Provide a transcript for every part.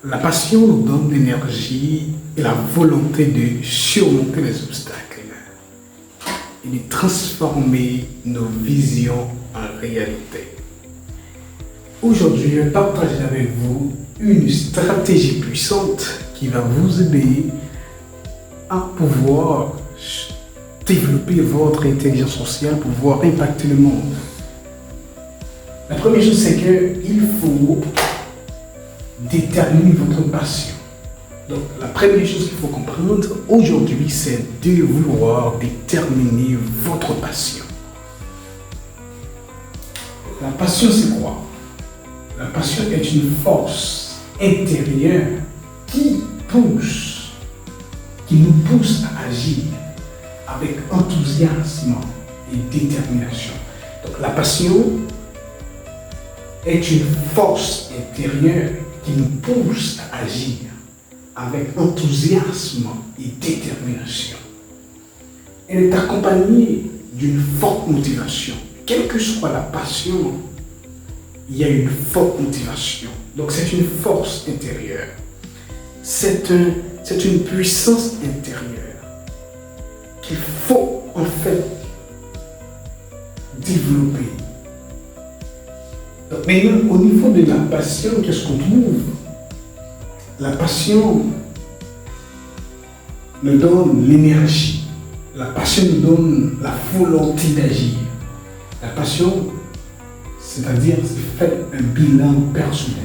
La passion nous donne l'énergie et la volonté de surmonter les obstacles et de transformer nos visions en réalité. Aujourd'hui, je vais partager avec vous une stratégie puissante qui va vous aider à pouvoir développer votre intelligence sociale pour pouvoir impacter le monde. La première chose, c'est qu'il faut déterminer votre passion. Donc, la première chose qu'il faut comprendre aujourd'hui, c'est de vouloir déterminer votre passion. La passion, c'est quoi? La passion est une force intérieure qui nous pousse à agir avec enthousiasme et détermination. Donc, la passion est une force intérieure qui nous pousse à agir avec enthousiasme et détermination. Elle est accompagnée d'une forte motivation. Quelle que soit la passion, il y a une forte motivation. Donc c'est une force intérieure. C'est une puissance intérieure qu'il faut en fait développer. Donc, maintenant, au niveau de la passion, qu'est-ce qu'on trouve? La passion nous donne l'énergie. La passion nous donne la volonté d'agir. La passion, c'est-à-dire, c'est faire un bilan personnel.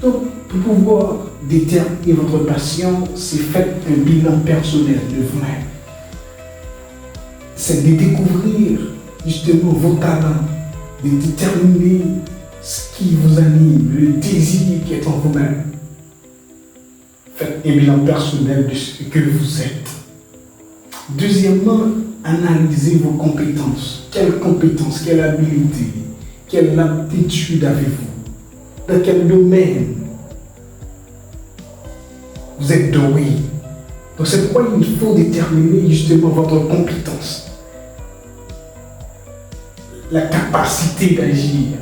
Donc, pour pouvoir déterminer votre passion, c'est faire un bilan personnel de vous-même. C'est de découvrir justement vos talents, de déterminer ce qui vous anime, le désir qui est en vous-même. Faites un bilan personnel de ce que vous êtes. Deuxièmement, analysez vos compétences. Quelles compétences, quelle habilité, quelle aptitude avez-vous? Dans quel domaine vous êtes doué? Donc c'est pourquoi il faut déterminer justement votre compétence. La capacité d'agir.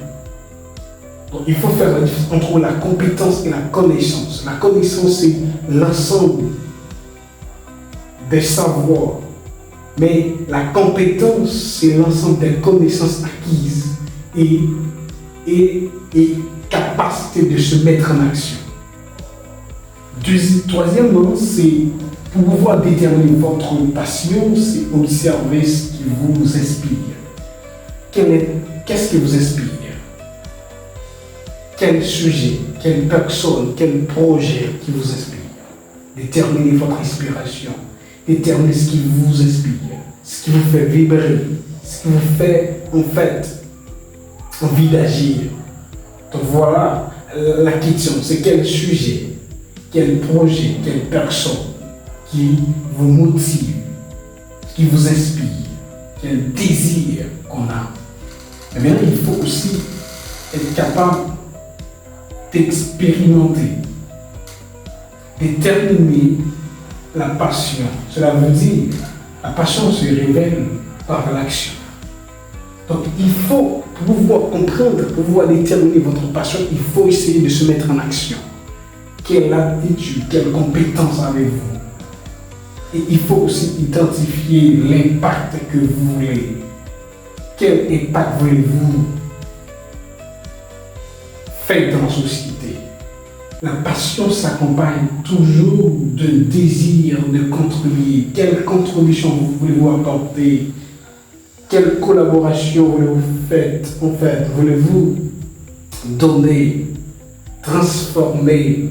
Donc, il faut faire la différence entre la compétence et la connaissance. La connaissance, c'est l'ensemble des savoirs. Mais la compétence, c'est l'ensemble des connaissances acquises et capacité de se mettre en action. Troisièmement, c'est pour pouvoir déterminer votre passion, c'est observer ce qui vous inspire. Qu'est-ce qui vous inspire? Quel sujet, quelle personne, quel projet qui vous inspire? Déterminez votre inspiration. Déterminez ce qui vous inspire, ce qui vous fait vibrer, ce qui vous fait en fait envie d'agir. Donc voilà la question, c'est quel sujet, quel projet, quelle personne qui vous motive, qui vous inspire, quel désir qu'on a. Mais maintenant, il faut aussi être capable d'expérimenter, déterminer la passion. Cela veut dire, la passion se révèle par l'action. Donc il faut, pour pouvoir comprendre, pour pouvoir déterminer votre passion, il faut essayer de se mettre en action. Quelle aptitude, quelle compétence avez-vous? Et il faut aussi identifier l'impact que vous voulez. Quel impact voulez-vous faire dans la société? La passion s'accompagne toujours d'un désir de contribuer. Quelle contribution vous voulez-vous apporter? Quelle collaboration voulez-vous faire? En fait, voulez-vous donner, transformer?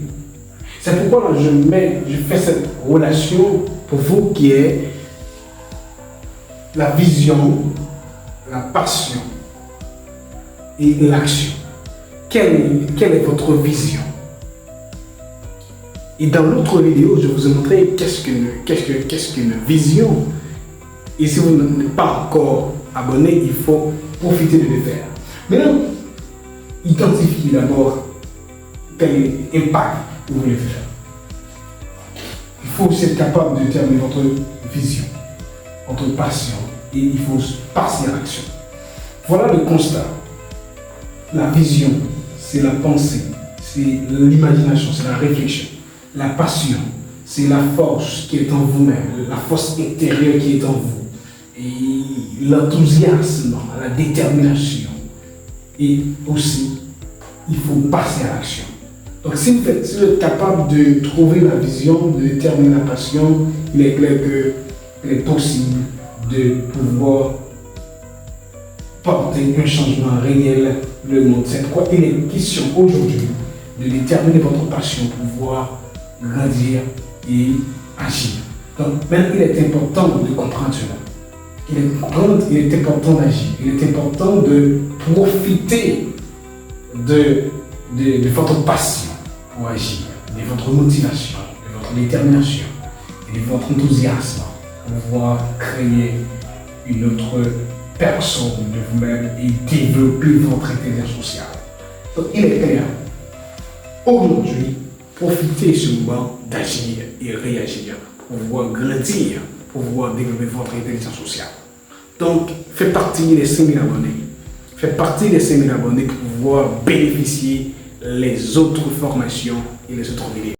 C'est pourquoi je fais cette relation pour vous qui est la vision, la passion et l'action. Quelle est votre vision? Et dans l'autre vidéo, je vous ai montré qu'est-ce qu'une vision. Et si vous n'êtes pas encore abonné, il faut profiter de le faire. Maintenant, identifiez d'abord quel impact vous voulez faire. Il faut aussi être capable de déterminer votre vision, votre passion, et il faut passer à l'action. Voilà le constat. La vision, c'est la pensée, c'est l'imagination, c'est la réflexion. La passion, c'est la force qui est en vous-même, la force intérieure qui est en vous. Et l'enthousiasme, la détermination. Et aussi, il faut passer à l'action. Donc si vous êtes capable de trouver la vision, de déterminer la passion, il est clair qu'il est possible de pouvoir porter un changement réel dans le monde. C'est pourquoi il est question aujourd'hui de déterminer votre passion pour pouvoir grandir et agir. Donc maintenant, il est important de comprendre cela. Il est important d'agir. Il est important de profiter de votre passion pour agir, de votre motivation, de votre détermination et de votre enthousiasme pour pouvoir créer une autre personne de vous-même et développer votre intelligence sociale. Donc il est clair, aujourd'hui, profitez ce moment d'agir et réagir pour pouvoir grandir, pour pouvoir développer votre intelligence sociale. Donc, faites partie des 5000 abonnés. Faites partie des 5000 abonnés pour pouvoir bénéficier les autres formations et les autres vidéos.